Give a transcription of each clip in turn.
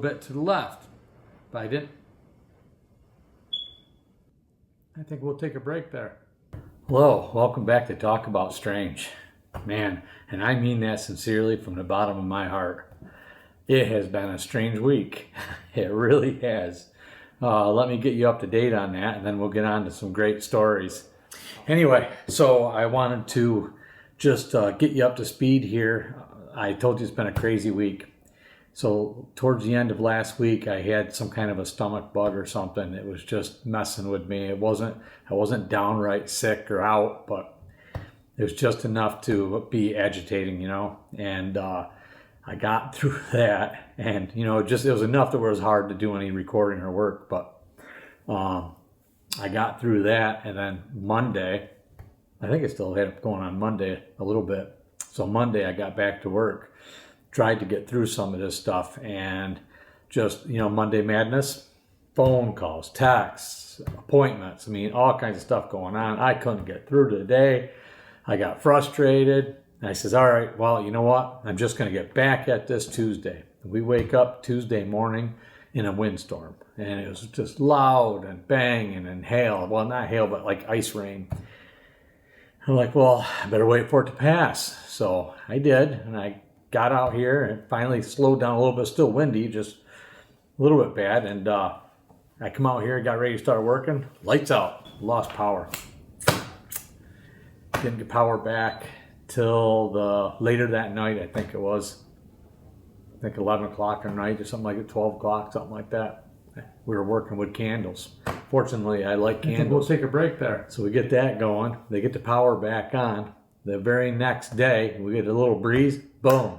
bit to the left, but I didn't. I think we'll take a break there. Hello, welcome back to Talk About Strange. Man, and I mean that sincerely from the bottom of my heart. It has been a strange week. It really has. Let me get you up to date on that, and then we'll get on to some great stories. Anyway, so I wanted to just get you up to speed here. I told you it's been a crazy week. So towards the end of last week, I had some kind of a stomach bug or something. It was just messing with me. I wasn't downright sick or out, but it was just enough to be agitating, and I got through that, and it was enough that it was hard to do any recording or work, but I got through that. And then Monday, I think it still had going on Monday a little bit. So Monday I got back to work, tried to get through some of this stuff, and just, Monday madness, phone calls, texts, appointments, all kinds of stuff going on. I couldn't get through today. I got frustrated. I says, all right, well, you know what? I'm just going to get back at this Tuesday. We wake up Tuesday morning in a windstorm, and it was just loud and banging and hail. Well, not hail, but like ice rain. I'm like, well, I better wait for it to pass. So I did, and I got out here and finally slowed down a little bit. Still windy, just a little bit bad. And I come out here, got ready to start working. Lights out, lost power. Didn't get power back till later that night, I think it was. I think 11 o'clock at night or something like that, 12 o'clock, something like that. We were working with candles. Fortunately, I like candles. I think we'll take a break there. So we get that going. They get the power back on. The very next day, we get a little breeze. Boom.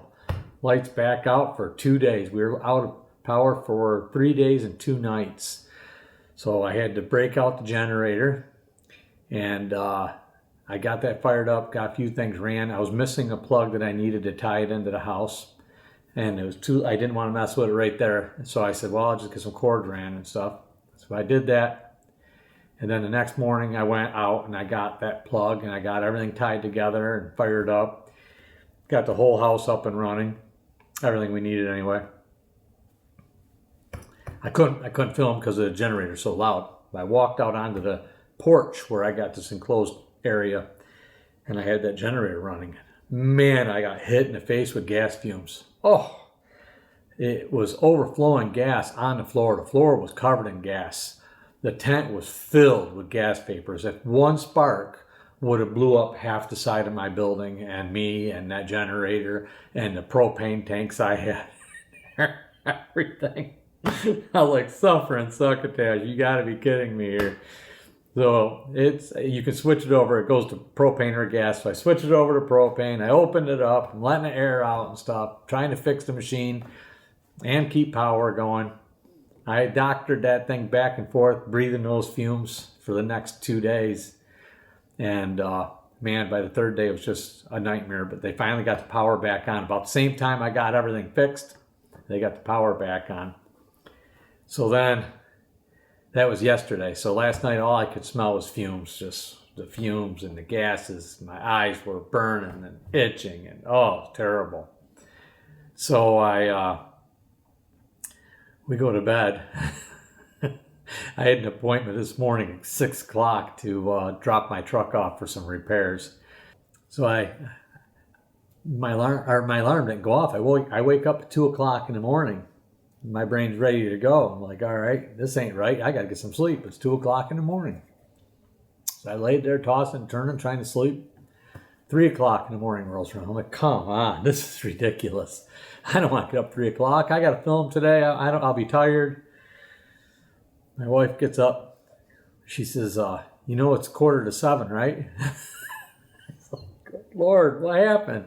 Lights back out for 2 days. We were out of power for 3 days and 2 nights. So I had to break out the generator. And I got that fired up, got a few things ran. I was missing a plug that I needed to tie it into the house. And it was I didn't want to mess with it right there. So I said, well, I'll just get some cords ran and stuff. So I did that. And then the next morning I went out and I got that plug and I got everything tied together and fired up. Got the whole house up and running. Everything we needed anyway. I couldn't film because the generator's so loud. I walked out onto the porch where I got this enclosed area and I had that generator running. Man, I got hit in the face with gas fumes. Oh, it was overflowing gas on the floor. The floor was covered in gas. The tent was filled with gas vapors. If one spark would have blew up half the side of my building and me and that generator and the propane tanks I had, everything. I was like suffering succotash. You got to be kidding me here. So you can switch it over. It goes to propane or gas. So I switched it over to propane. I opened it up, I'm letting the air out and stuff, trying to fix the machine and keep power going. I doctored that thing back and forth, breathing those fumes for the next 2 days. And man, by the third day, it was just a nightmare. But they finally got the power back on. About the same time I got everything fixed, they got the power back on. So then, that was yesterday. So last night, all I could smell was fumes, just the fumes and the gases. My eyes were burning and itching, and terrible. So we go to bed. I had an appointment this morning at 6 o'clock to drop my truck off for some repairs. So my alarm didn't go off. I wake up at 2 o'clock in the morning. My brain's ready to go. I'm like, all right, this ain't right. I got to get some sleep. It's 2 o'clock in the morning. So I laid there tossing, turning, trying to sleep. 3 o'clock in the morning rolls around. I'm like, come on, this is ridiculous. I don't want to get up 3 o'clock. I got to film today. I'll be tired. My wife gets up. She says, it's 6:45, right? It's like, good Lord, what happened?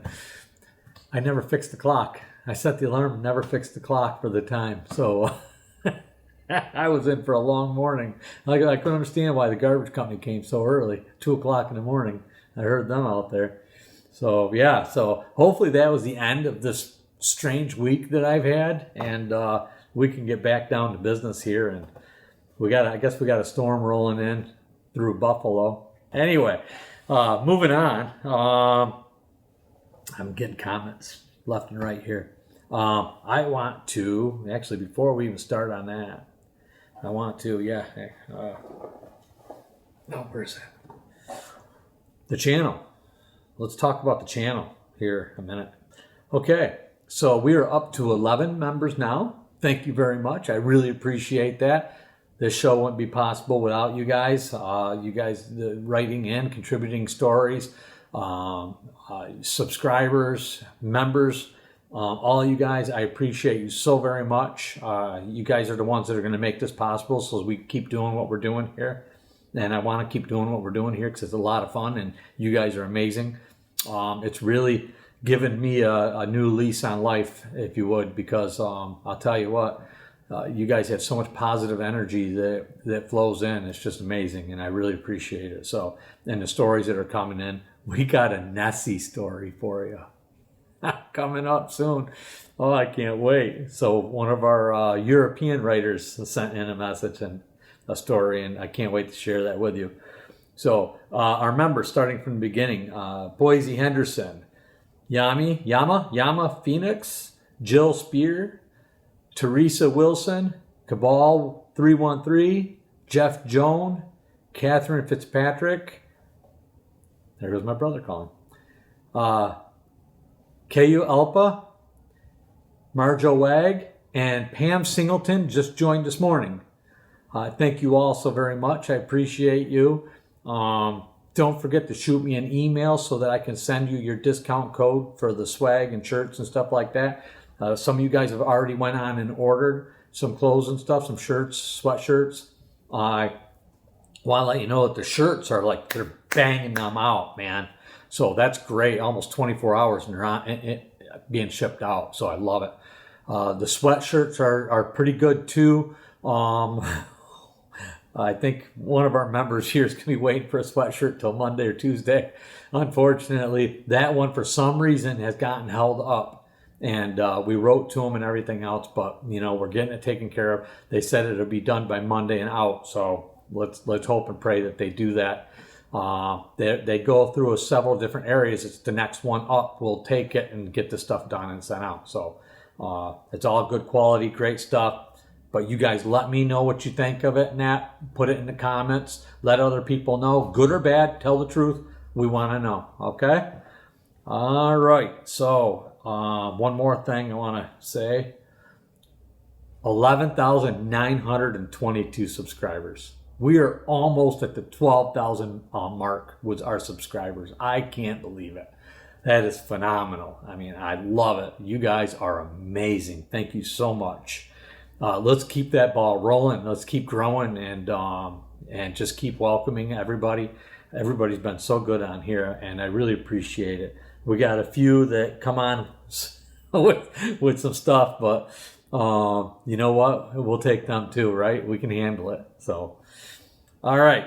I never fixed the clock. I set the alarm, never fixed the clock for the time. So I was in for a long morning. I couldn't understand why the garbage company came so early, 2 o'clock in the morning. I heard them out there. So yeah, so hopefully that was the end of this strange week that I've had, and we can get back down to business here. And I guess we got a storm rolling in through Buffalo. Anyway, moving on. I'm getting comments left and right here. I want to, actually, before we even start on that, I want to, no, where's that? The channel. Let's talk about the channel here a minute. Okay, so we are up to 11 members now. Thank you very much. I really appreciate that. This show wouldn't be possible without you guys. Writing in, contributing stories, subscribers, members, all you guys. I appreciate you so very much. You guys are the ones that are going to make this possible, so we keep doing what we're doing here. And I want to keep doing what we're doing here because it's a lot of fun, and you guys are amazing. It's really given me a new lease on life, if you would, because I'll tell you what, you guys have so much positive energy that flows in. It's just amazing, and I really appreciate it. So, and the stories that are coming in, we got a Nessie story for you coming up soon. Oh, I can't wait. So one of our European writers sent in a message and a story, and I can't wait to share that with you. So our members, starting from the beginning, Boise Henderson, Yama Phoenix, Jill Spear, Teresa Wilson, Cabal 313, Jeff Joan, Catherine Fitzpatrick. There goes my brother calling. Ku Elpa, Marjo Wag, and Pam Singleton just joined this morning. Thank you all so very much. I appreciate you. Don't forget to shoot me an email so that I can send you your discount code for the swag and shirts and stuff like that. Some of you guys have already went on and ordered some clothes and stuff, some shirts, sweatshirts. I want to let you know that the shirts are like, they're banging them out, man. So that's great. Almost 24 hours and they're on, being shipped out. So I love it. The sweatshirts are pretty good too. I think one of our members here is going to be waiting for a sweatshirt till Monday or Tuesday. Unfortunately, that one for some reason has gotten held up. And we wrote to them and everything else, but you know, we're getting it taken care of. They said it'll be done by Monday and out. So let's hope and pray that they do that. They go through several different areas. It's the next one up. We'll take it and get the stuff done and sent out. So it's all good quality, great stuff. But you guys let me know what you think of it, Nat. Put it in the comments. Let other people know, good or bad. Tell the truth. We want to know, okay? All right. So one more thing I want to say. 11,922 subscribers. We are almost at the 12,000 mark with our subscribers. I can't believe it. That is phenomenal. I mean, I love it. You guys are amazing. Thank you so much. Let's keep that ball rolling. Let's keep growing and just keep welcoming everybody. Everybody's been so good on here, and I really appreciate it. We got a few that come on with some stuff, but you know what? We'll take them too, right? We can handle it. So, all right,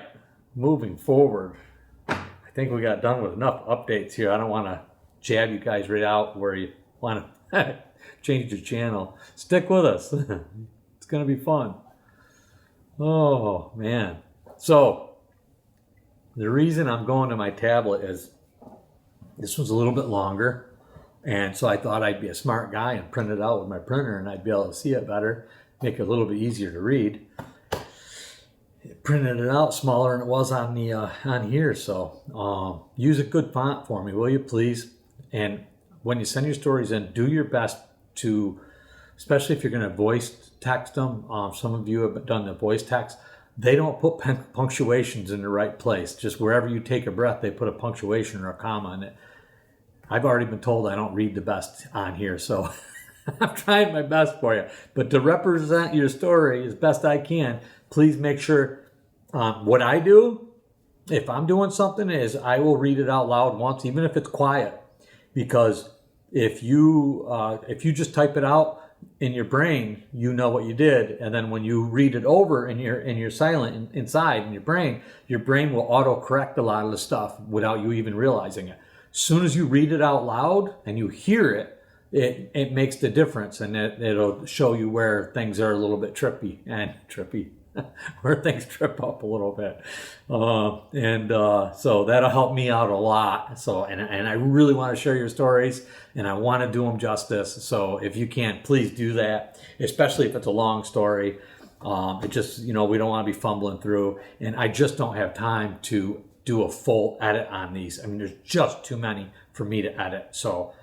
moving forward. I think we got done with enough updates here. I don't want to jab you guys right out where you want to change your channel. Stick with us. It's going to be fun. Oh, man. So, the reason I'm going to my tablet is this was a little bit longer. And so I thought I'd be a smart guy and print it out with my printer and I'd be able to see it better, make it a little bit easier to read. It printed it out smaller than it was on the on here. So use a good font for me, will you please? And when you send your stories in, do your best to, especially if you're going to voice text them. Some of you have done the voice text. They don't put punctuations in the right place. Just wherever you take a breath, they put a punctuation or a comma in it. I've already been told I don't read the best on here, so I'm trying my best for you. But to represent your story as best I can, please make sure what I do, if I'm doing something, is I will read it out loud once, even if it's quiet. Because if you just type it out in your brain, you know what you did, and then when you read it over in your silent inside in your brain will auto-correct a lot of the stuff without you even realizing it. As soon as you read it out loud and you hear it, it makes the difference, and it'll show you where things are a little bit trippy. where things trip up a little bit. So that'll help me out a lot. So, and I really want to share your stories, and I want to do them justice. So if you can, please do that, especially if it's a long story. It just, we don't want to be fumbling through, and I just don't have time to do a full edit on these. I mean, there's just too many for me to edit. So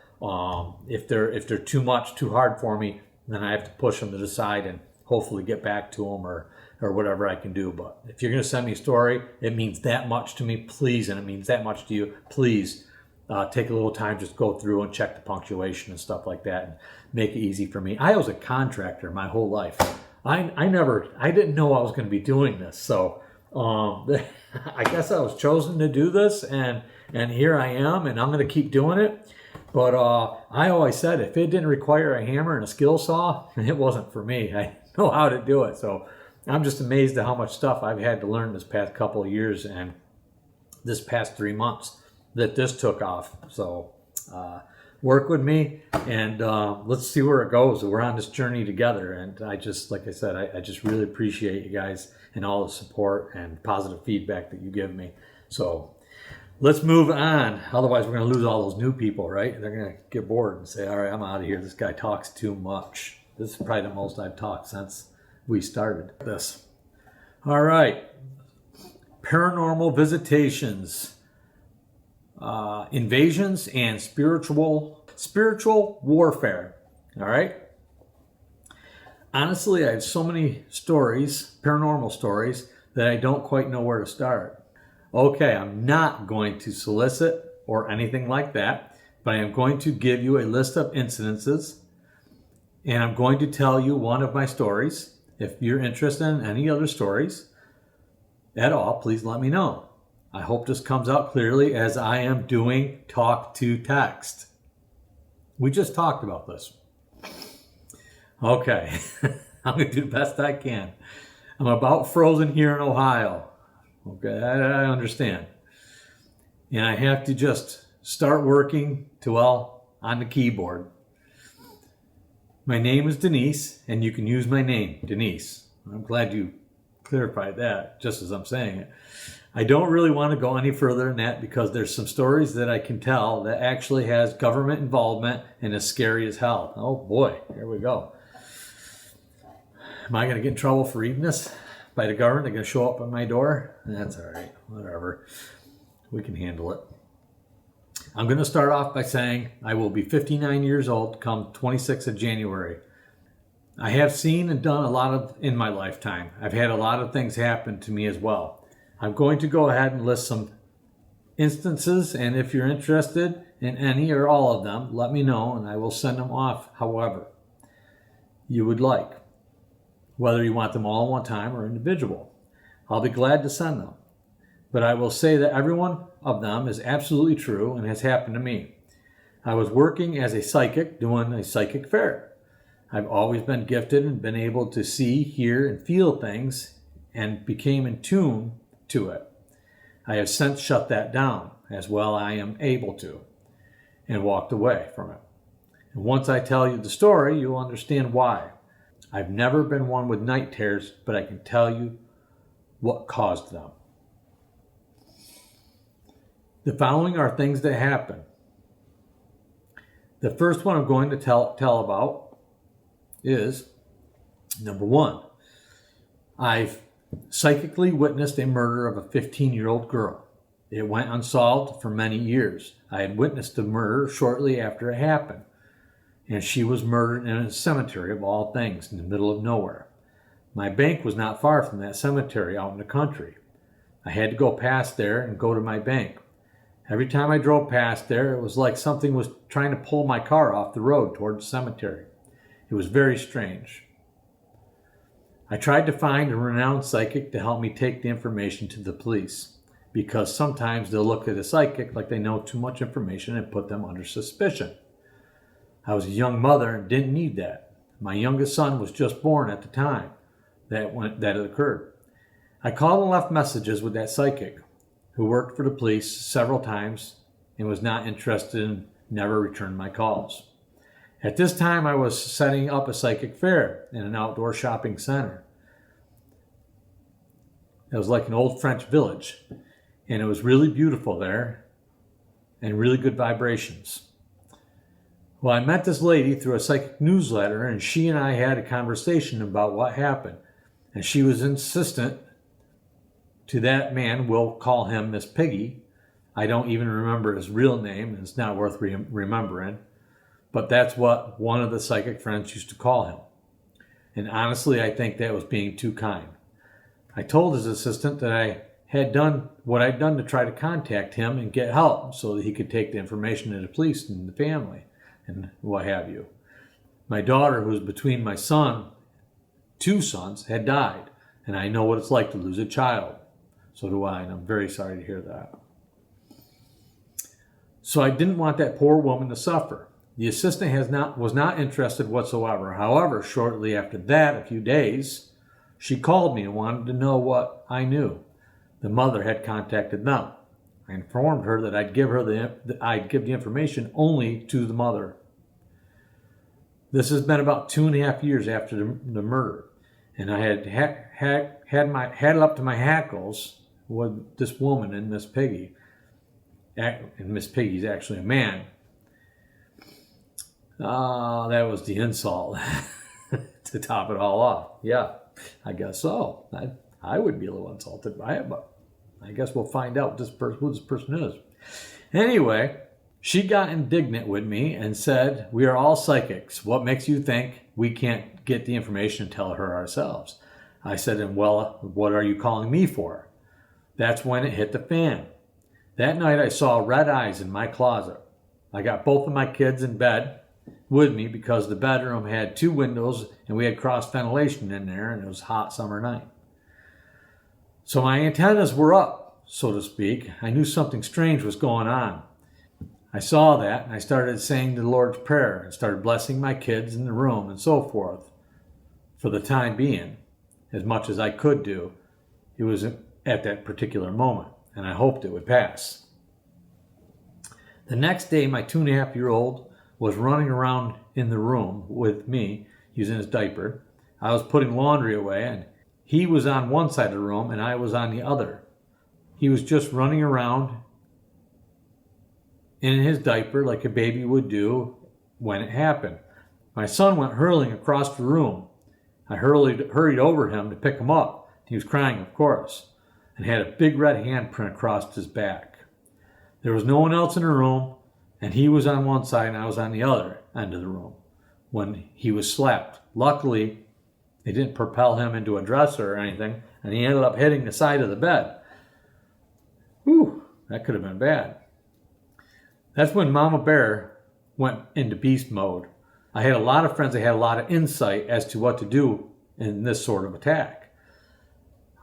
if they're too much, too hard for me, then I have to push them to the side and hopefully get back to them or whatever I can do. But if you're going to send me a story, it means that much to me, please, and it means that much to you, please take a little time, just go through and check the punctuation and stuff like that and make it easy for me. I was a contractor my whole life. I didn't know I was going to be doing this. So I guess I was chosen to do this, and here I am, and I'm going to keep doing it. But I always said if it didn't require a hammer and a skill saw, it wasn't for me. I know how to do it. So I'm just amazed at how much stuff I've had to learn this past couple of years and this past 3 months that this took off. So work with me, and let's see where it goes. We're on this journey together, and I just, like I said, I just really appreciate you guys and all the support and positive feedback that you give me. So let's move on. Otherwise, we're going to lose all those new people, right? They're going to get bored and say, all right, I'm out of here. This guy talks too much. This is probably the most I've talked since we started this. All right. Paranormal visitations, invasions, and spiritual warfare. All right. Honestly, I have so many stories, paranormal stories, that I don't quite know where to start. Okay, I'm not going to solicit or anything like that, but I am going to give you a list of incidences, and I'm going to tell you one of my stories. If you're interested in any other stories at all, please let me know. I hope this comes out clearly as I am doing talk to text. We just talked about this. Okay, I'm going to do the best I can. I'm about frozen here in Ohio. Okay, I understand. And I have to just start working on the keyboard. My name is Denise, and you can use my name, Denise. I'm glad you clarified that, just as I'm saying it. I don't really want to go any further than that because there's some stories that I can tell that actually has government involvement and is scary as hell. Oh boy, here we go. Am I going to get in trouble for reading this by the government? They're going to show up at my door? That's all right. Whatever. We can handle it. I'm going to start off by saying I will be 59 years old come 26th of January. I have seen and done a lot in my lifetime. I've had a lot of things happen to me as well. I'm going to go ahead and list some instances, and if you're interested in any or all of them, let me know, and I will send them off however you would like. Whether you want them all at one time or individual. I'll be glad to send them. But I will say that every one of them is absolutely true and has happened to me. I was working as a psychic doing a psychic fair. I've always been gifted and been able to see, hear, and feel things and became in tune to it. I have since shut that down as well I am able to and walked away from it. And once I tell you the story, you'll understand why. I've never been one with night terrors, but I can tell you what caused them. The following are things that happen. The first one I'm going to tell about is, number one, I've psychically witnessed a murder of a 15-year-old girl. It went unsolved for many years. I had witnessed the murder shortly after it happened. And she was murdered in a cemetery of all things in the middle of nowhere. My bank was not far from that cemetery out in the country. I had to go past there and go to my bank. Every time I drove past there, it was like something was trying to pull my car off the road toward the cemetery. It was very strange. I tried to find a renowned psychic to help me take the information to the police, because sometimes they'll look at a psychic like they know too much information and put them under suspicion. I was a young mother and didn't need that. My youngest son was just born at the time that it occurred. I called and left messages with that psychic, who worked for the police several times and was not interested and never returned my calls. At this time, I was setting up a psychic fair in an outdoor shopping center. It was like an old French village. And it was really beautiful there and really good vibrations. Well, I met this lady through a psychic newsletter, and she and I had a conversation about what happened. And she was insistent to that man, we'll call him Miss Piggy. I don't even remember his real name, and it's not worth remembering. But that's what one of the psychic friends used to call him. And honestly, I think that was being too kind. I told his assistant that I had done what I'd done to try to contact him and get help so that he could take the information to the police and the family and what have you. My daughter, who was between my son, 2 sons, had died. And I know what it's like to lose a child. So do I, and I'm very sorry to hear that. So I didn't want that poor woman to suffer. The assistant was not interested whatsoever. However, shortly after that, a few days, she called me and wanted to know what I knew. The mother had contacted them. I informed her that I'd give the information only to the mother. This has been about 2.5 years after the murder, and I had it up to my hackles with this woman and Miss Piggy. And Miss Piggy's actually a man. That was the insult to top it all off. Yeah, I guess so. I would be a little insulted by it, but I guess we'll find out who this person is. Anyway, she got indignant with me and said, "We are all psychics. What makes you think we can't get the information and tell her ourselves?" I said, "And well, what are you calling me for?" That's when it hit the fan. That night I saw red eyes in my closet. I got both of my kids in bed with me because the bedroom had 2 windows and we had cross ventilation in there, and it was a hot summer night. So my antennas were up, so to speak. I knew something strange was going on. I saw that, and I started saying the Lord's Prayer and started blessing my kids in the room and so forth. For the time being, as much as I could do, it was at that particular moment, and I hoped it would pass. The next day, my 2.5-year-old was running around in the room with me using his diaper. I was putting laundry away, and he was on one side of the room and I was on the other. He was just running around in his diaper like a baby would do when it happened. My son went hurling across the room. I hurried over him to pick him up. He was crying, of course, and had a big red handprint across his back. There was no one else in the room, and he was on one side and I was on the other end of the room when he was slapped. Luckily, they didn't propel him into a dresser or anything, and he ended up hitting the side of the bed. Whew, that could have been bad. That's when Mama Bear went into beast mode. I had a lot of friends that had a lot of insight as to what to do in this sort of attack.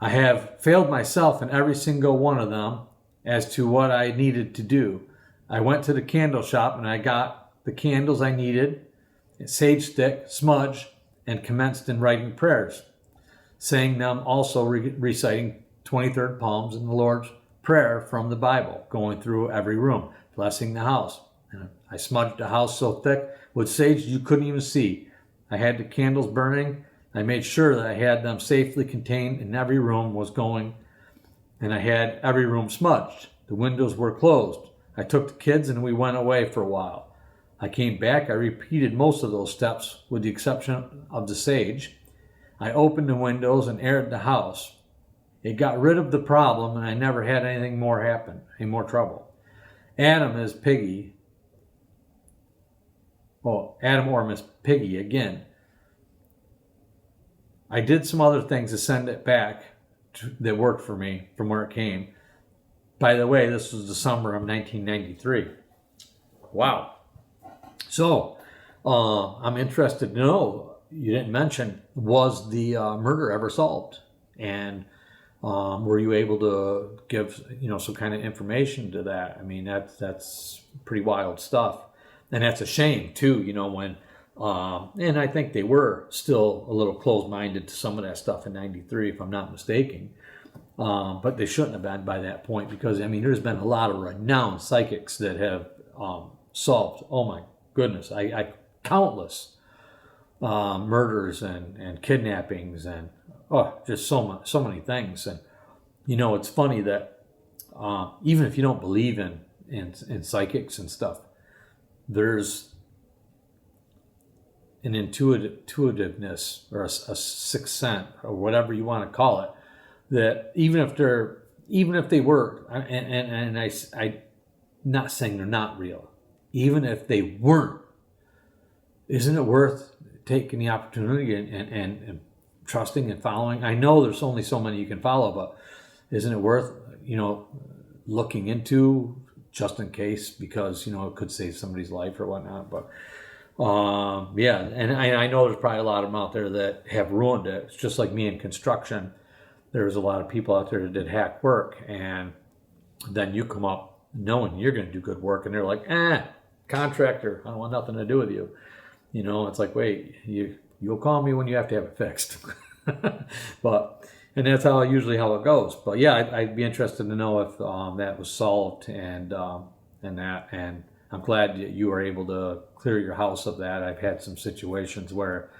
I have failed myself in every single one of them as to what I needed to do. I went to the candle shop and I got the candles I needed, a sage stick, smudge, and commenced in writing prayers, saying them, also reciting 23rd Psalms and the Lord's Prayer from the Bible, going through every room, blessing the house. And I smudged the house so thick with sage you couldn't even see. I had the candles burning. I made sure that I had them safely contained in every room was going, and I had every room smudged. The windows were closed. I took the kids and we went away for a while. I came back. I repeated most of those steps with the exception of the sage. I opened the windows and aired the house. It got rid of the problem, and I never had anything more happen, any more trouble. Adam or Miss Piggy again. I did some other things to send it back that worked for me from where it came. By the way, this was the summer of 1993. Wow. So, I'm interested to know, you didn't mention, was the murder ever solved? And were you able to give, some kind of information to that? I mean, that's pretty wild stuff. And that's a shame, too, when, and I think they were still a little closed-minded to some of that stuff in 93, if I'm not mistaken. But they shouldn't have been by that point because, there's been a lot of renowned psychics that have solved, oh my goodness, I countless murders and kidnappings and just so many things. And You know, it's funny that even if you don't believe in psychics and stuff, there's an intuitiveness or a sixth sense or whatever you want to call it, that even if they were, and I not saying they're not real, even if they weren't, isn't it worth taking the opportunity and trusting and following? I know there's only so many you can follow, but isn't it worth, looking into just in case, because, it could save somebody's life or whatnot. But yeah, and I know there's probably a lot of them out there that have ruined it. It's just like me in construction. There's a lot of people out there that did hack work, and then you come up knowing you're going to do good work, and they're like, contractor, I don't want nothing to do with you. It's like, wait, you'll call me when you have to have it fixed. And that's usually how it goes. But yeah, I'd be interested to know if that was solved, and I'm glad that you were able to clear your house of that. I've had some situations where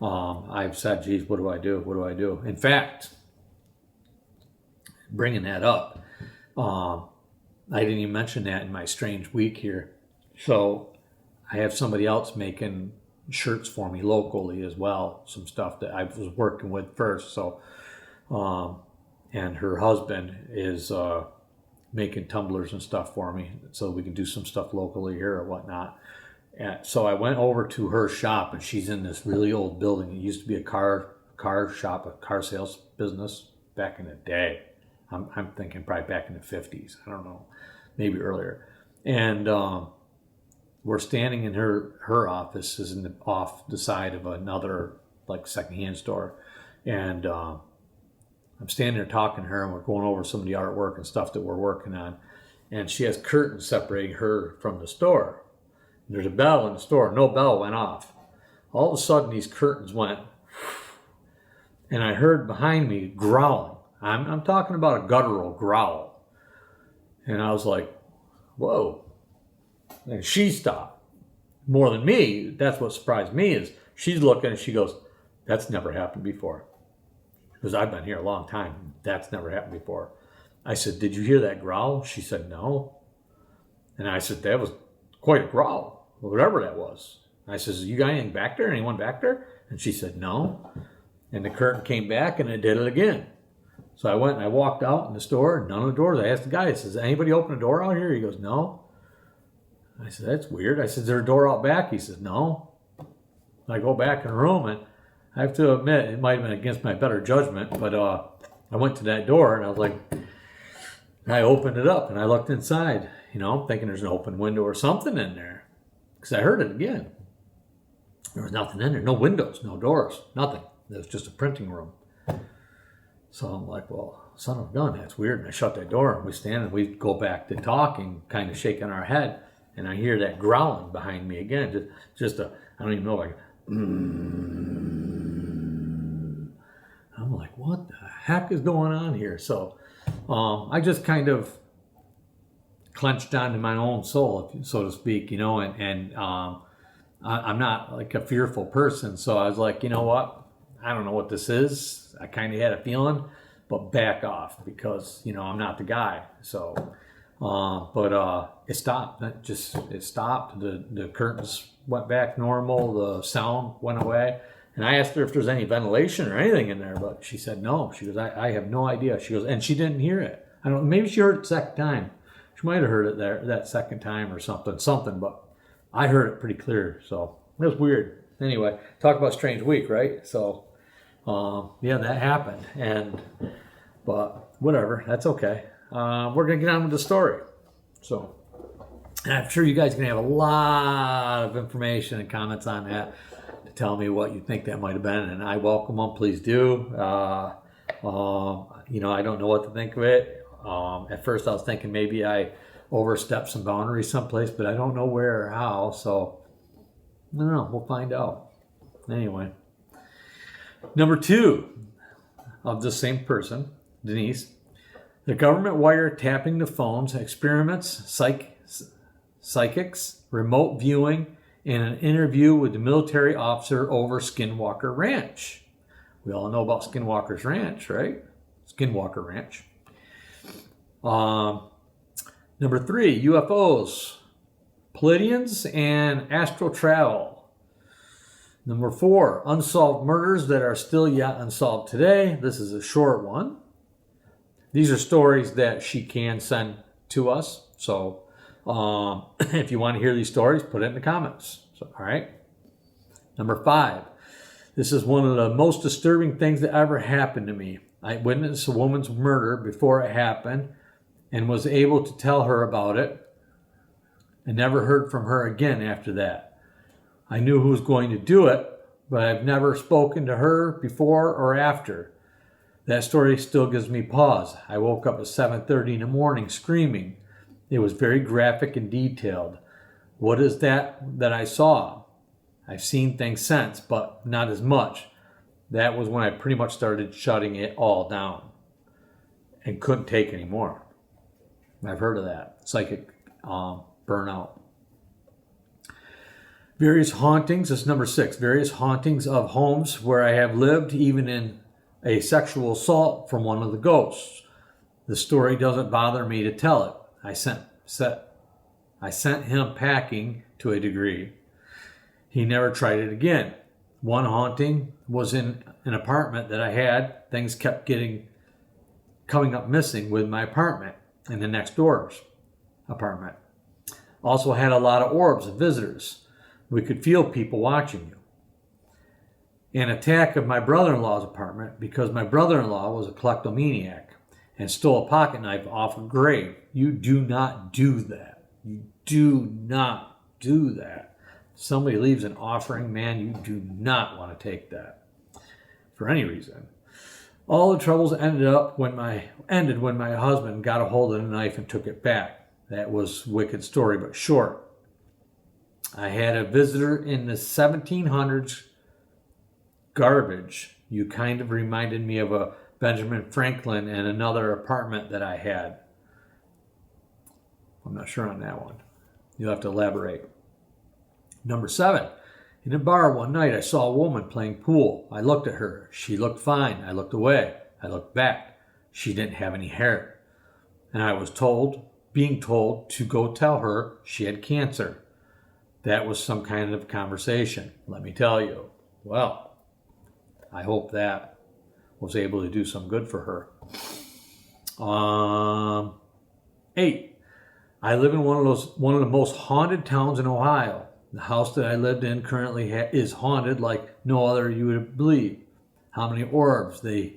I've said, geez, what do I do? What do I do? In fact, bringing that up, I didn't even mention that in my strange week here. So I have somebody else making shirts for me locally as well, some stuff that I was working with first. So and her husband is making tumblers and stuff for me, so we can do some stuff locally here or whatnot. And so I went over to her shop, and she's in this really old building. It used to be a car shop, a car sales business back in the day. I'm thinking probably back in the 50s. I don't know, maybe earlier. And we're standing in her office is off the side of another like secondhand store, and I'm standing there talking to her, and we're going over some of the artwork and stuff that we're working on. And she has curtains separating her from the store. There's a bell in the store. No bell went off. All of a sudden, these curtains went, and I heard behind me growling. I'm talking about a guttural growl. And I was like, whoa. And she stopped. More than me, that's what surprised me, is she's looking and she goes, that's never happened before. Because I've been here a long time. That's never happened before. I said, did you hear that growl? She said, no. And I said, that was quite a growl, whatever that was. And I says, you got anything back there? Anyone back there? And she said, no. And the curtain came back and it did it again. So I went and I walked out in the store, none of the doors. I asked the guy, I says, anybody open a door out here? He goes, no. I said, that's weird. I said, is there a door out back? He says, no. I go back in the room, and I have to admit, it might have been against my better judgment, but I went to that door, and I was like, I opened it up, and I looked inside, thinking there's an open window or something in there, because I heard it again. There was nothing in there, no windows, no doors, nothing. It was just a printing room. So I'm like, well, son of a gun, that's weird. And I shut that door, and we stand, and we go back to talking, kind of shaking our head, and I hear that growling behind me again, just I don't even know, like, I'm like, what the heck is going on here? So I just kind of clenched onto my own soul, so to speak, and I'm not like a fearful person. So I was like, you know what? I don't know what this is. I kind of had a feeling, but back off, because, I'm not the guy. So, but it stopped. It stopped. The curtains went back normal. The sound went away. And I asked her if there's any ventilation or anything in there, but she said no. She goes, I have no idea. She goes, and she didn't hear it. I don't. Maybe she heard it the second time. She might have heard it there that second time or something. But I heard it pretty clear. So it was weird. Anyway, talk about strange week, right? So yeah, that happened. But whatever, that's okay. We're gonna get on with the story. So, and I'm sure you guys are gonna have a lot of information and comments on that. Tell me what you think that might have been, and I welcome them. Please do. I don't know what to think of it. At first, I was thinking maybe I overstepped some boundaries someplace, but I don't know where or how. So I don't know. We'll find out. Anyway, number 2 of the same person, Denise. The government wiretapping the phones, experiments, psychics, remote viewing, in an interview with the military officer over Skinwalker Ranch. We all know about Skinwalker's Ranch, right? Skinwalker Ranch. Number 3, UFOs, Pleiadians, and astral travel. Number 4, unsolved murders that are still yet unsolved today. This is a short one. These are stories that she can send to us. So if you want to hear these stories, put it in the comments. So, all right. Number 5, this is one of the most disturbing things that ever happened to me. I witnessed a woman's murder before it happened and was able to tell her about it, and never heard from her again after that. I knew who was going to do it, but I've never spoken to her before or after. That story still gives me pause. I woke up at 7:30 in the morning screaming. It was very graphic and detailed. What is that I saw? I've seen things since, but not as much. That was when I pretty much started shutting it all down and couldn't take any more. I've heard of that. Psychic burnout. Various hauntings. This is number 6. Various hauntings of homes where I have lived, even in a sexual assault from one of the ghosts. The story doesn't bother me to tell it. I sent him packing to a degree. He never tried it again. One haunting was in an apartment that I had. Things kept coming up missing with my apartment and the next door's apartment. Also had a lot of orbs and visitors. We could feel people watching you. An attack of my brother-in-law's apartment because my brother-in-law was a kleptomaniac and stole a pocket knife off a grave. You do not do that. You do not do that. Somebody leaves an offering, man, you do not want to take that for any reason. All the troubles ended when my husband got a hold of the knife and took it back. That was a wicked story, but short. I had a visitor in the 1700s garbage. You kind of reminded me of a Benjamin Franklin and another apartment that I had. I'm not sure on that one. You'll have to elaborate. Number 7, in a bar one night, I saw a woman playing pool. I looked at her. She looked fine. I looked away. I looked back. She didn't have any hair. And I was being told to go tell her she had cancer. That was some kind of conversation, let me tell you. Well, I hope that was able to do some good for her. 8, I live in one of the most haunted towns in Ohio. The house that I lived in currently is haunted like no other you would believe. How many orbs they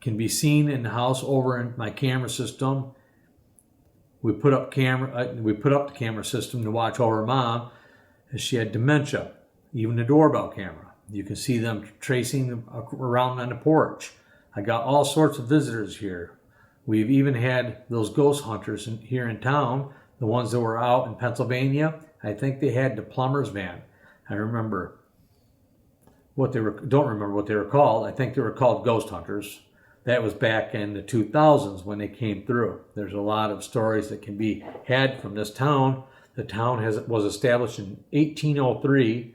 can be seen in the house over in my camera system. We put up the camera system to watch over Mom as she had dementia. Even the doorbell camera. You can see them tracing around on the porch. I got all sorts of visitors here. We've even had those ghost hunters here in town, the ones that were out in Pennsylvania. I think they had the plumber's van. I remember don't remember what they were called. I think they were called ghost hunters. That was back in the 2000s when they came through. There's a lot of stories that can be had from this town. The town was established in 1803,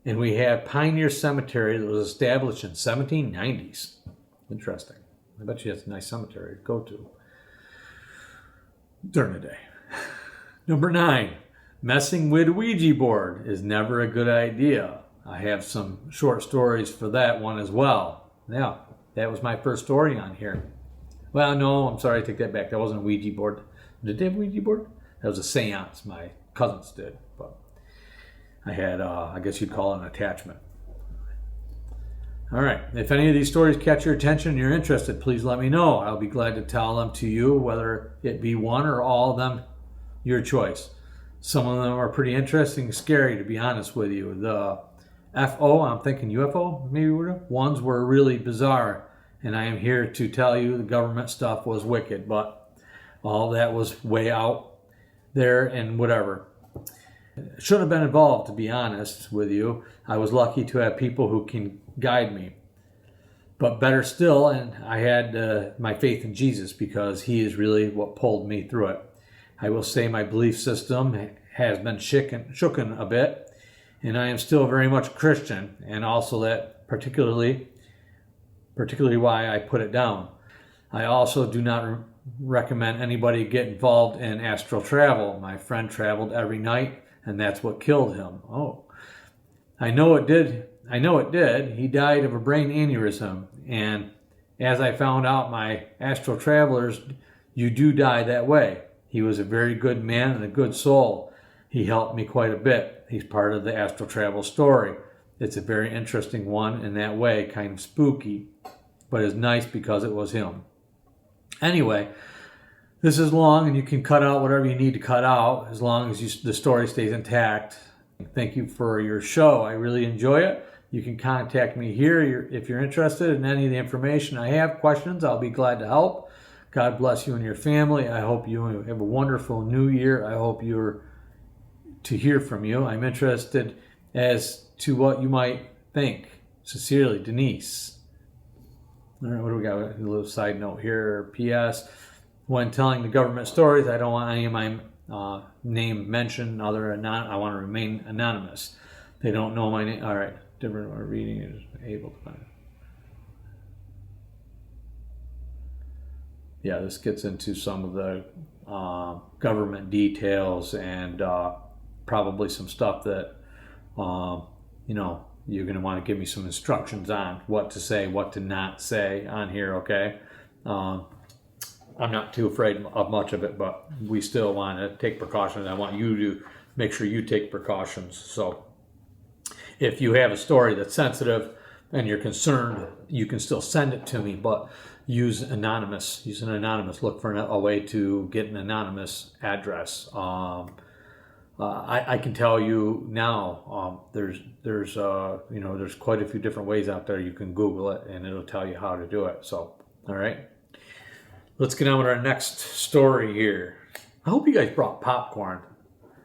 and we have Pioneer Cemetery that was established in 1790s. Interesting. I bet you that's a nice cemetery to go to during the day. Number 9, messing with a Ouija board is never a good idea. I have some short stories for that one as well. Yeah, that was my first story on here. Well, no, I'm sorry, I take that back. That wasn't a Ouija board. Did they have a Ouija board? That was a seance my cousins did. But I had, I guess you'd call it an attachment. All right. If any of these stories catch your attention and you're interested, please let me know. I'll be glad to tell them to you, whether it be one or all of them, your choice. Some of them are pretty interesting and scary, to be honest with you. The I'm thinking UFO, maybe ones were really bizarre. And I am here to tell you the government stuff was wicked, but all that was way out there and whatever. Shouldn't have been involved, to be honest with you. I was lucky to have people who can guide me. But better still, and I had my faith in Jesus, because he is really what pulled me through it. I will say my belief system has been shooken a bit, and I am still very much Christian, and also that particularly why I put it down. I also do not recommend anybody get involved in astral travel. My friend traveled every night, and that's what killed him. Oh, I know it did. I know it did. He died of a brain aneurysm. And as I found out, my astral travelers, you do die that way. He was a very good man and a good soul. He helped me quite a bit. He's part of the astral travel story. It's a very interesting one in that way, kind of spooky, but it's nice because it was him. Anyway, this is long, and you can cut out whatever you need to cut out as long as the story stays intact. Thank you for your show. I really enjoy it. You can contact me here if you're interested in any of the information I have. Questions, I'll be glad to help. God bless you and your family. I hope you have a wonderful new year. I hope to hear from you. I'm interested as to what you might think. Sincerely, Denise. All right, what do we got? A little side note here. P.S. When telling the government stories, I don't want any of my name mentioned. I want to remain anonymous. They don't know my name. All right, different reading is able to find it. Yeah, this gets into some of the government details and probably some stuff that you're going to want to give me some instructions on what to say, what to not say on here, okay? I'm not too afraid of much of it, but we still want to take precautions. I want you to make sure you take precautions. So if you have a story that's sensitive and you're concerned, you can still send it to me, but use anonymous. Use an anonymous. Look for a way to get an anonymous address. I can tell you now, there's quite a few different ways out there. You can Google it and it'll tell you how to do it. So, all right. Let's get on with our next story here. I hope you guys brought popcorn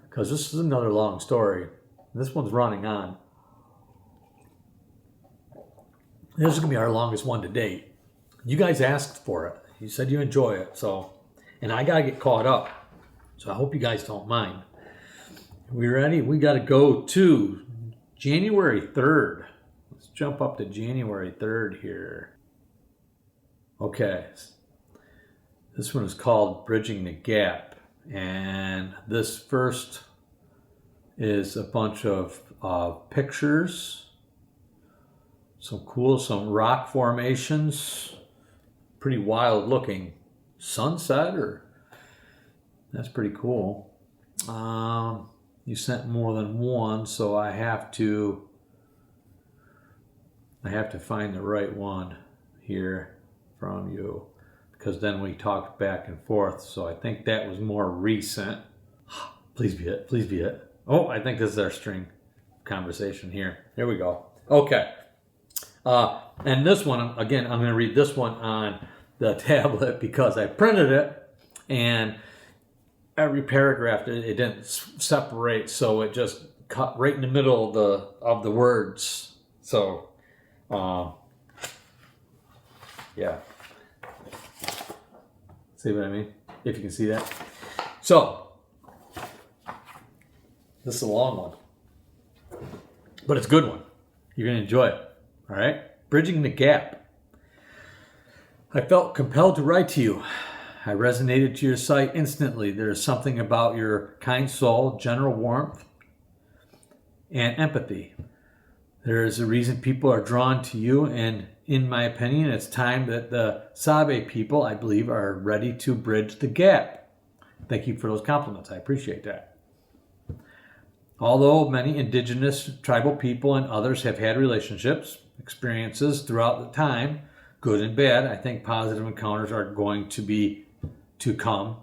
because this is another long story. This one's running on. This is going to be our longest one to date. You guys asked for it. You said you enjoy it. And I got to get caught up. So I hope you guys don't mind. We ready? We got to go to January 3rd. Let's jump up to January 3rd here. Okay. This one is called Bridging the Gap. And this first is a bunch of pictures. Some rock formations. Pretty wild looking sunset, that's pretty cool. You sent more than one, so I have to find the right one here from you, because then we talked back and forth. So I think that was more recent. Please be it. Please be it. Oh, I think this is our string conversation here. Here we go. Okay. And this one, again, I'm going to read this one on the tablet because I printed it, and every paragraph, it didn't separate, so it just cut right in the middle of the words. So, yeah. See what I mean? If you can see that. So, this is a long one, but it's a good one. You're going to enjoy it. All right? Bridging the Gap. I felt compelled to write to you. I resonated to your site instantly. There is something about your kind soul, general warmth, and empathy. There is a reason people are drawn to you, and in my opinion, it's time that the Sabe people, I believe, are ready to bridge the gap. Thank you for those compliments. I appreciate that. Although many indigenous tribal people and others have had relationships, experiences throughout the time, good and bad, I think positive encounters are going to come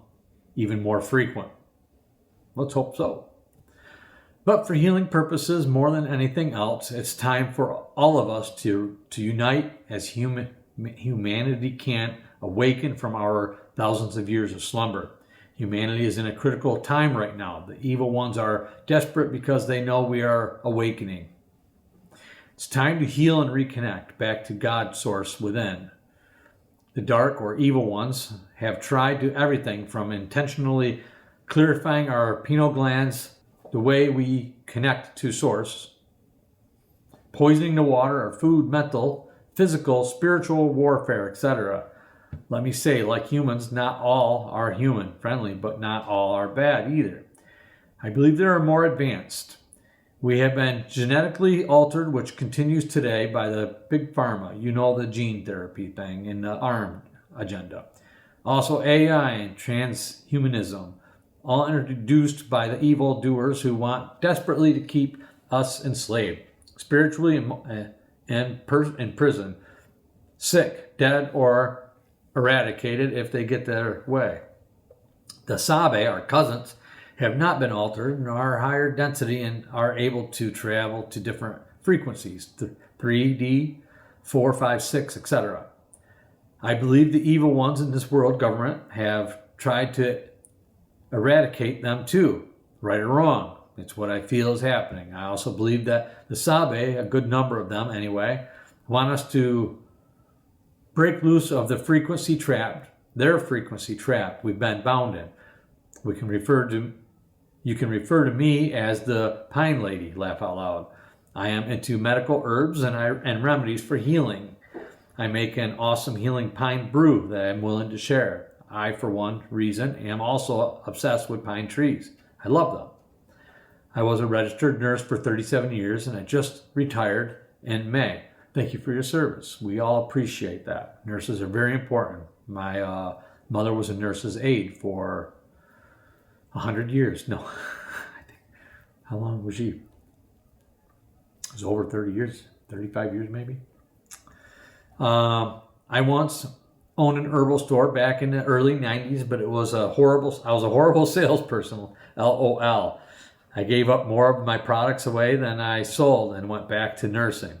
even more frequent. Let's hope so. But for healing purposes, more than anything else, it's time for all of us to unite as humanity can awaken from our thousands of years of slumber. Humanity is in a critical time right now. The evil ones are desperate because they know we are awakening. It's time to heal and reconnect back to God's source within. The dark or evil ones have tried to everything from intentionally clarifying our pineal glands, the way we connect to source, poisoning the water, our food, mental, physical, spiritual warfare, etc. Let me say, like humans, not all are human friendly, but not all are bad either. I believe there are more advanced. We have been genetically altered, which continues today by the big pharma. You know, the gene therapy thing and the ARM agenda. Also AI and transhumanism, all introduced by the evil doers who want desperately to keep us enslaved, spiritually and in prison, sick, dead, or eradicated if they get their way. The Sabe, our cousins, have not been altered and are higher density and are able to travel to different frequencies, 3D, 4, 5, 6, etc. I believe the evil ones in this world government have tried to eradicate them too, right or wrong. It's what I feel is happening. I also believe that the Sabe, a good number of them anyway, want us to break loose of the frequency trap, their frequency trap we've been bound in. You can refer to me as the Pine Lady, laugh out loud. I am into medical herbs and remedies for healing. I make an awesome healing pine brew that I'm willing to share. I, for one reason, am also obsessed with pine trees. I love them. I was a registered nurse for 37 years and I just retired in May. Thank you for your service. We all appreciate that. Nurses are very important. My mother was a nurse's aide for 100 years. No, I think, how long was she? It was over 30 years, 35 years maybe. I once owned an herbal store back in the early 90s, but I was a horrible salesperson, LOL. I gave up more of my products away than I sold and went back to nursing.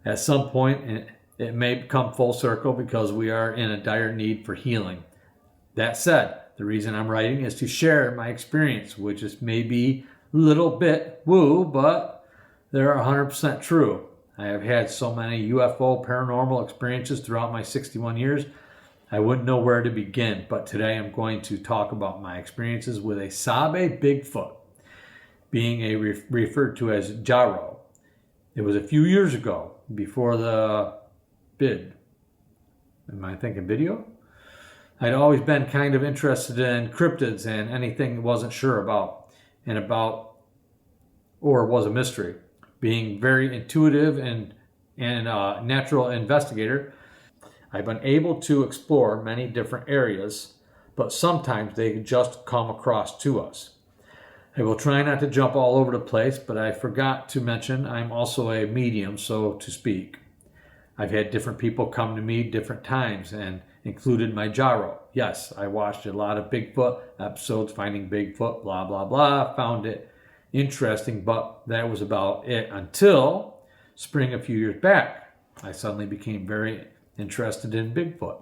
At some point, it may come full circle because we are in a dire need for healing. That said, the reason I'm writing is to share my experience, which is maybe a little bit woo, but they're 100% true. I have had so many UFO paranormal experiences throughout my 61 years, I wouldn't know where to begin. But today I'm going to talk about my experiences with a Sabe Bigfoot, being referred to as jarro. It was a few years ago, before the bid. Am I thinking video? I'd always been kind of interested in cryptids and anything I wasn't sure about or was a mystery. Being very intuitive and a natural investigator, I've been able to explore many different areas, but sometimes they just come across to us. I will try not to jump all over the place, but I forgot to mention I'm also a medium, so to speak. I've had different people come to me different times and included my jarro. Yes, I watched a lot of Bigfoot episodes, Finding Bigfoot, blah, blah, blah. Found it interesting, but that was about it until spring a few years back. I suddenly became very interested in Bigfoot.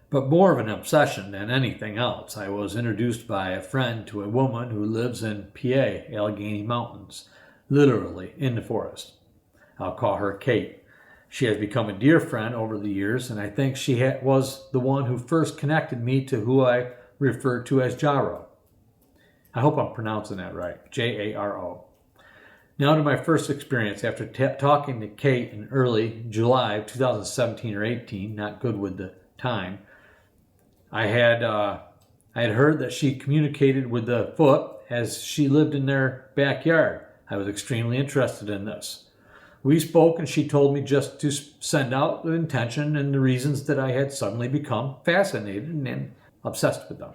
But more of an obsession than anything else. I was introduced by a friend to a woman who lives in PA, Allegheny Mountains, literally in the forest. I'll call her Kate. She has become a dear friend over the years, and I think she was the one who first connected me to who I refer to as Jarro. I hope I'm pronouncing that right, Jaro. Now to my first experience. After talking to Kate in early July of 2017 or 18, not good with the time, I had heard that she communicated with the foot as she lived in their backyard. I was extremely interested in this. We spoke and she told me just to send out the intention and the reasons that I had suddenly become fascinated and obsessed with them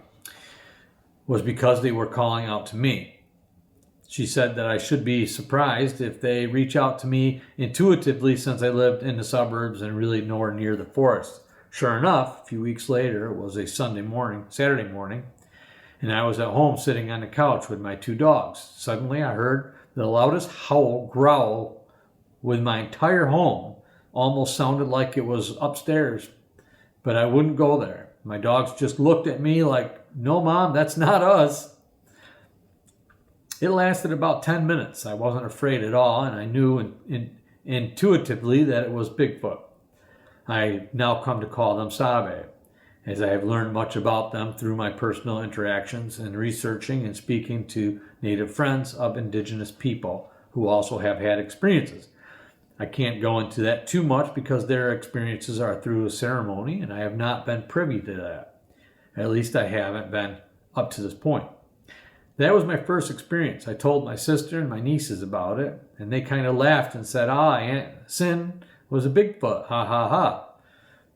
was because they were calling out to me. She said that I should be surprised if they reach out to me intuitively since I lived in the suburbs and really nowhere near the forest. Sure enough, a few weeks later, it was a Saturday morning, and I was at home sitting on the couch with my two dogs. Suddenly I heard the loudest growl with my entire home. Almost sounded like it was upstairs, but I wouldn't go there. My dogs just looked at me like, "No, Mom, that's not us." It lasted about 10 minutes. I wasn't afraid at all, and I knew intuitively that it was Bigfoot. I now come to call them Sabe, as I have learned much about them through my personal interactions and researching and speaking to native friends of indigenous people who also have had experiences. I can't go into that too much because their experiences are through a ceremony, and I have not been privy to that. At least I haven't been up to this point. That was my first experience. I told my sister and my nieces about it, and they kind of laughed and said, Aunt Sin was a Bigfoot, ha ha ha.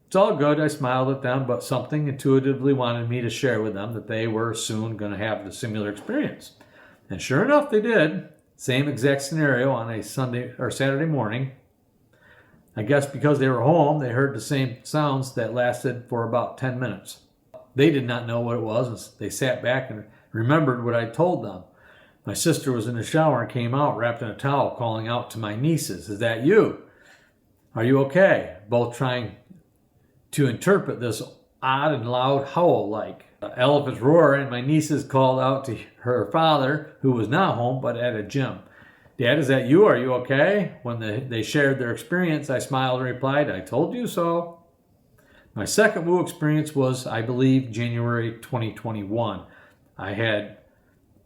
It's all good, I smiled at them, but something intuitively wanted me to share with them that they were soon going to have the similar experience. And sure enough, they did. Same exact scenario on a Sunday or Saturday morning. I guess because they were home, they heard the same sounds that lasted for about 10 minutes. They did not know what it was, and they sat back and remembered what I told them. My sister was in the shower and came out wrapped in a towel, calling out to my nieces, "Is that you? Are you okay?" Both trying to interpret this odd and loud howl-like. Elephants roar, and my nieces called out to her father, who was not home but at a gym. "Dad, is that you? Are you okay?" When they shared their experience, I smiled and replied, "I told you so." My second woo experience was, I believe, January 2021. I had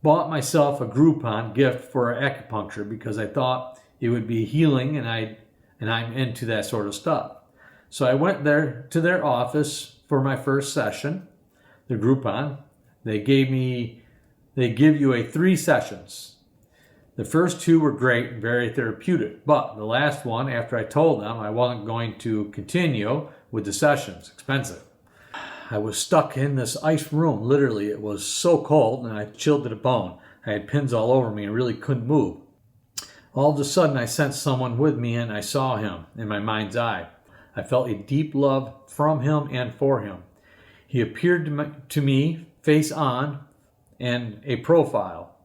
bought myself a Groupon gift for acupuncture because I thought it would be healing, and I'm into that sort of stuff. So I went there to their office for my first session, the Groupon. They give you 3 sessions. The first 2 were great and very therapeutic, but the last one, after I told them I wasn't going to continue with the sessions, expensive. I was stuck in this ice room, literally. It was so cold and I chilled to the bone. I had pins all over me and really couldn't move. All of a sudden I sensed someone with me and I saw him in my mind's eye. I felt a deep love from him and for him. He appeared to me face on and a profile.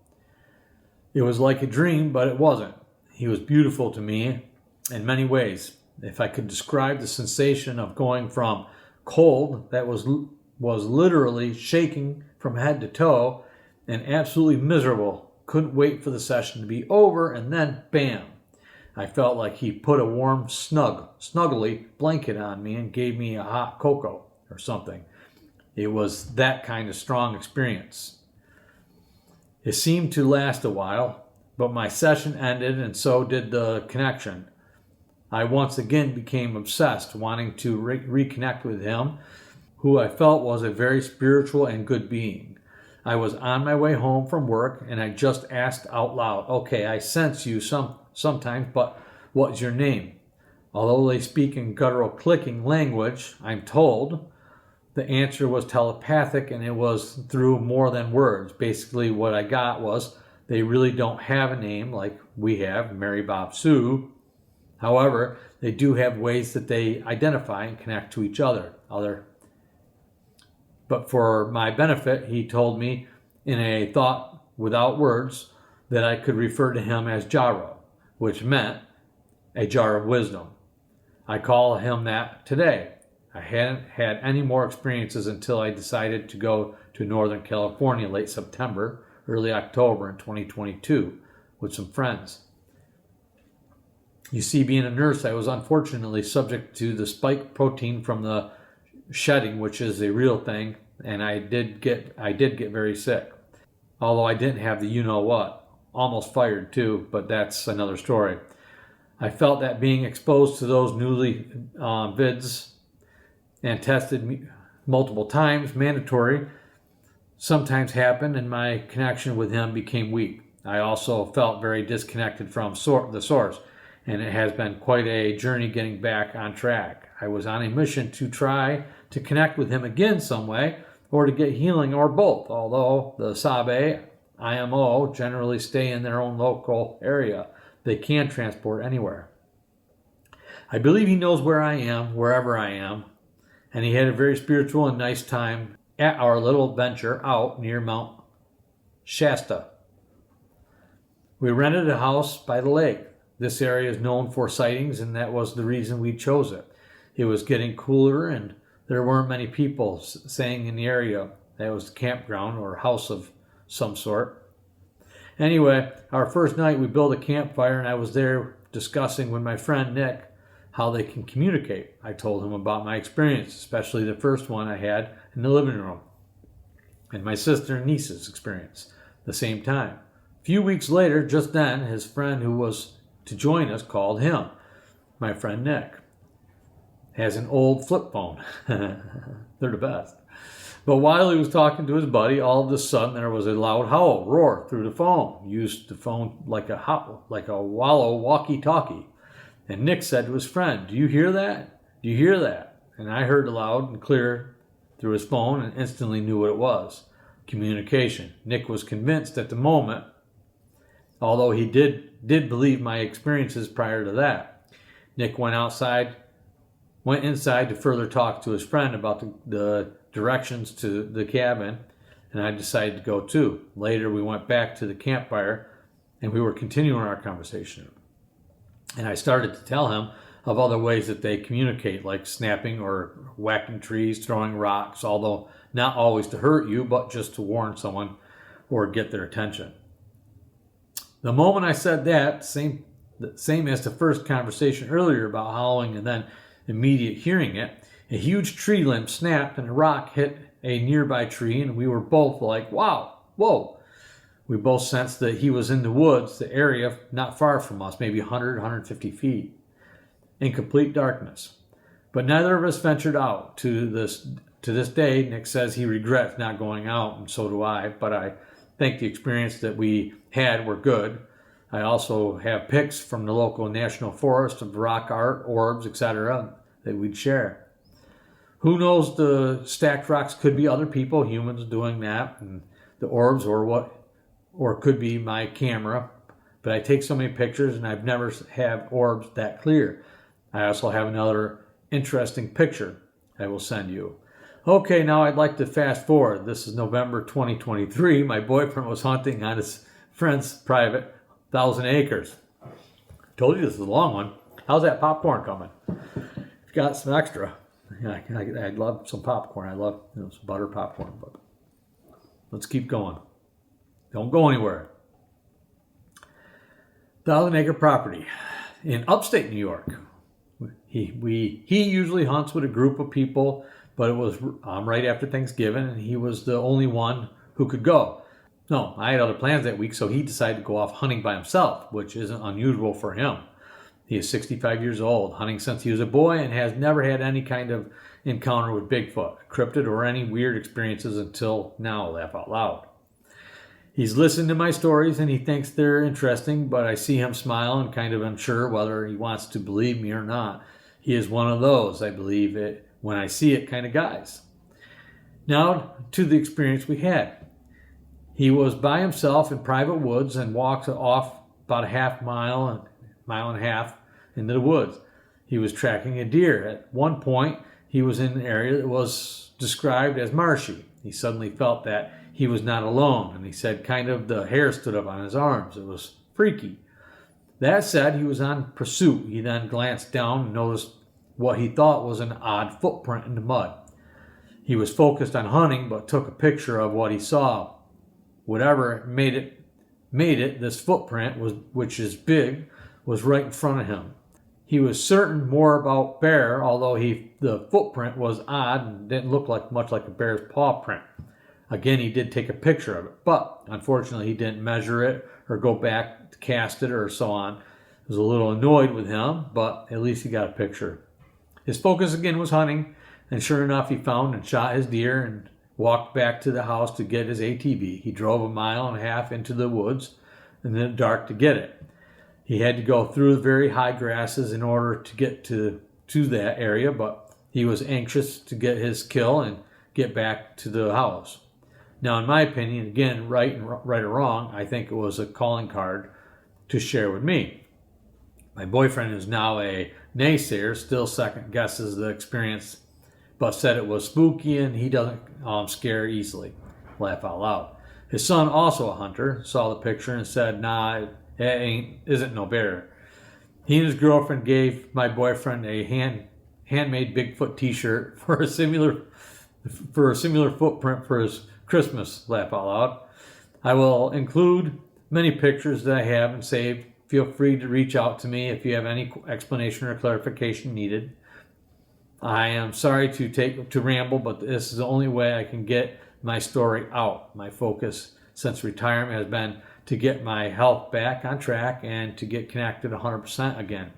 It was like a dream, but it wasn't. He was beautiful to me in many ways. If I could describe the sensation of going from cold that was literally shaking from head to toe and absolutely miserable, couldn't wait for the session to be over, and then bam, I felt like he put a warm snuggly blanket on me and gave me a hot cocoa or something. It was that kind of strong experience. It seemed to last a while, but my session ended and so did the connection. I once again became obsessed, wanting to reconnect with him, who I felt was a very spiritual and good being. I was on my way home from work and I just asked out loud, "Okay, I sense you sometimes, but what's your name?" Although they speak in guttural clicking language, I'm told, the answer was telepathic and it was through more than words. Basically what I got was they really don't have a name like we have, Mary, Bob, Sue. However, they do have ways that they identify and connect to each other. But for my benefit, he told me in a thought without words that I could refer to him as Jarro, which meant a jar of wisdom. I call him that today. I hadn't had any more experiences until I decided to go to Northern California late September, early October in 2022 with some friends. You see, being a nurse, I was unfortunately subject to the spike protein from the shedding, which is a real thing, and I did get very sick. Although I didn't have the you-know-what. Almost fired too, but that's another story. I felt that being exposed to those newly vids and tested multiple times, mandatory, sometimes happened, and my connection with him became weak. I also felt very disconnected from the source, and it has been quite a journey getting back on track. I was on a mission to try to connect with him again some way, or to get healing, or both, although the Sabe IMO generally stay in their own local area. They can't transport anywhere. I believe he knows where I am, wherever I am, and he had a very spiritual and nice time at our little venture out near Mount Shasta. We rented a house by the lake. This area is known for sightings, and that was the reason we chose it. It was getting cooler, and there weren't many people staying in the area. That was a campground or house of some sort. Anyway, our first night we built a campfire, and I was there discussing with my friend Nick how they can communicate. I told him about my experience, especially the first one I had in the living room, and my sister and niece's experience at the same time. A few weeks later, just then, his friend who was to join us called him. my friend Nick. Has an old flip phone. They're the best. But while he was talking to his buddy, all of a sudden there was a loud howl, roar through the phone. Used the phone like a wallow walkie-talkie. And Nick said to his friend, "Do you hear that? Do you hear that?" And I heard it loud and clear through his phone and instantly knew what it was. Communication. Nick was convinced at the moment, although he did believe my experiences prior to that. Nick went inside to further talk to his friend about the directions to the cabin, and I decided to go too. Later, we went back to the campfire, and we were continuing our conversation. And I started to tell him of other ways that they communicate, like snapping or whacking trees, throwing rocks, although not always to hurt you, but just to warn someone or get their attention. The moment I said that, same as the first conversation earlier about howling and then immediate hearing it, a huge tree limb snapped and a rock hit a nearby tree, and we were both like, wow, whoa. We both sensed that he was in the woods, the area not far from us, maybe 100, 150 feet, in complete darkness. But neither of us ventured out. To this day, Nick says he regrets not going out, and so do I, but I think the experience that we had were good. I also have pics from the local national forest of rock art, orbs, etc. that we'd share. Who knows, the stacked rocks could be other people, humans doing that, and the orbs or could be my camera. But I take so many pictures and I've never had orbs that clear. I also have another interesting picture I will send you. Okay, now I'd like to fast forward. This is November 2023. My boyfriend was hunting on his friend's private 1,000 acres. Told you this is a long one. How's that popcorn coming? If you got some extra. Yeah, I'd love some popcorn. I love some butter popcorn. But let's keep going. Don't go anywhere. 1,000-acre property in upstate New York. He usually hunts with a group of people, but it was right after Thanksgiving, and he was the only one who could go. No, I had other plans that week, so he decided to go off hunting by himself, which isn't unusual for him. He is 65 years old, hunting since he was a boy, and has never had any kind of encounter with Bigfoot, cryptid, or any weird experiences until now. Laugh out loud. He's listened to my stories and he thinks they're interesting, but I see him smile and kind of unsure whether he wants to believe me or not. He is one of those, I believe it when I see it kind of guys. Now to the experience we had. He was by himself in private woods and walked off about a mile and a half into the woods. He was tracking a deer. At one point, he was in an area that was described as marshy. He suddenly felt that he was not alone, and he said kind of the hair stood up on his arms. It was freaky. That said, he was on pursuit. He then glanced down and noticed what he thought was an odd footprint in the mud. He was focused on hunting, but took a picture of what he saw. Whatever made it, this footprint, which is big, was right in front of him. He was certain more about bear, although the footprint was odd and didn't look much like a bear's paw print. Again, he did take a picture of it, but unfortunately he didn't measure it or go back to cast it or so on. I was a little annoyed with him, but at least he got a picture. His focus again was hunting, and sure enough he found and shot his deer and walked back to the house to get his ATV. He drove 1.5 miles into the woods in the dark to get it. He had to go through the very high grasses in order to get to that area, but he was anxious to get his kill and get back to the house. Now, in my opinion, again, right or wrong, I think it was a calling card to share with me. My boyfriend is now a naysayer, still second guesses the experience, but said it was spooky and he doesn't scare easily. Laugh out loud. His son, also a hunter, saw the picture and said, "Nah, it isn't no bear." He and his girlfriend gave my boyfriend a handmade Bigfoot t-shirt for a similar footprint for his Christmas. Laugh out loud. I will include many pictures that I have and saved. Feel free to reach out to me if you have any explanation or clarification needed. I am sorry to ramble, but this is the only way I can get my story out. My focus since retirement has been to get my health back on track and to get connected 100% again.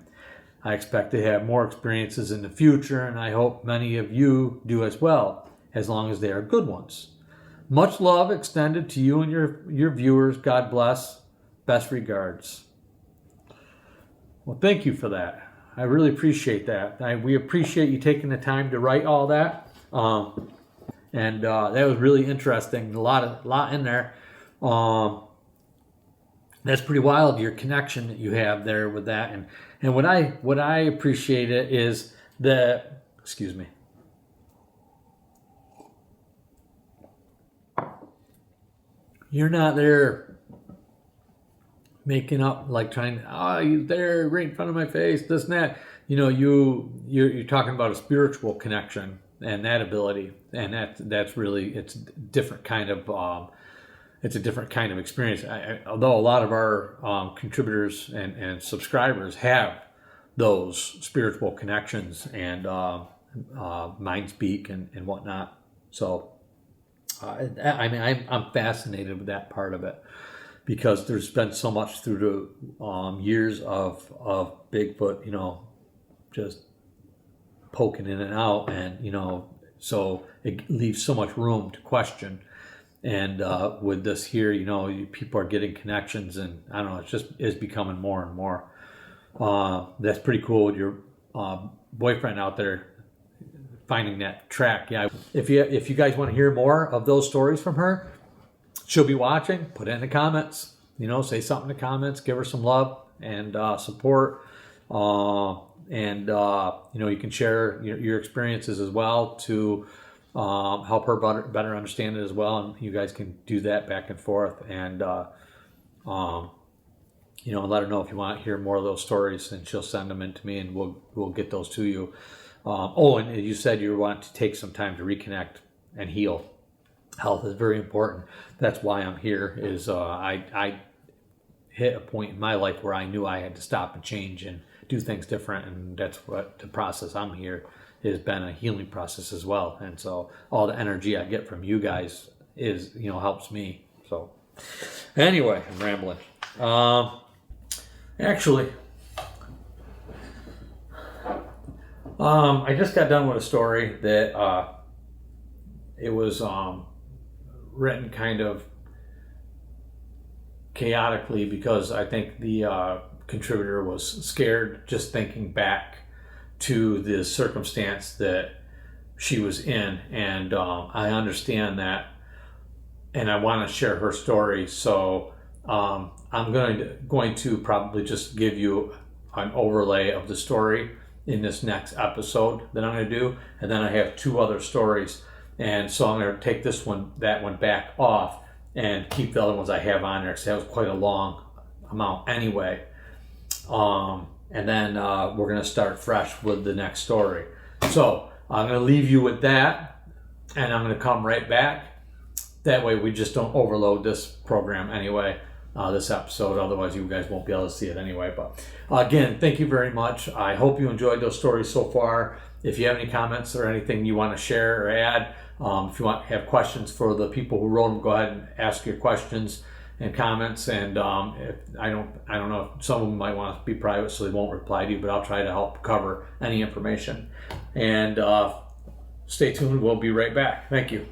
I expect to have more experiences in the future, and I hope many of you do as well, as long as they are good ones. Much love extended to you and your viewers. God bless. Best regards. Well, thank you for that. I really appreciate that. We appreciate you taking the time to write all that. And that was really interesting. A lot in there. That's pretty wild, your connection that you have there with that. And what I appreciate it is that, excuse me. You're not there making up, like trying, he's there right in front of my face, this and that. You know, you're talking about a spiritual connection and that ability, and that's really, it's a different kind of experience. Although a lot of our contributors and subscribers have those spiritual connections and mind speak and whatnot. So, I'm fascinated with that part of it, because there's been so much through the years of Bigfoot, you know, just poking in and out, and, you know, so it leaves so much room to question. And with this here, you know, people are getting connections, and I don't know, it's becoming more and more. That's pretty cool with your boyfriend out there finding that track. Yeah, if you guys want to hear more of those stories from her, she'll be watching. Put it in the comments. You know, say something in the comments. Give her some love and support. And you know, you can share your experiences as well to help her better understand it as well. And you guys can do that back and forth. And you know, let her know if you want to hear more of those stories, and she'll send them in to me, and we'll get those to you. And you said you want to take some time to reconnect and heal. Health is very important. That's why I'm here. Is I hit a point in my life where I knew I had to stop and change and do things different, and that's what the process I'm here has been, a healing process as well. And so all the energy I get from you guys is, you know, helps me. So anyway, I'm rambling. Actually, I just got done with a story that it was written kind of chaotically, because I think the contributor was scared just thinking back to the circumstance that she was in, and I understand that, and I want to share her story. So I'm going to probably just give you an overlay of the story in this next episode that I'm going to do, and then I have 2 other stories, and so I'm going to take that one back off and keep the other ones I have on there, because that was quite a long amount anyway. And then we're going to start fresh with the next story. So I'm going to leave you with that, and I'm going to come right back. That way we just don't overload this program anyway, this episode. Otherwise you guys won't be able to see it anyway. But again, thank you very much. I hope you enjoyed those stories so far. If you have any comments or anything you want to share or add, if you have questions for the people who wrote them, go ahead and ask your questions and comments. And if I don't know, if some of them might want to be private, so they won't reply to you, but I'll try to help cover any information. And stay tuned. We'll be right back. Thank you.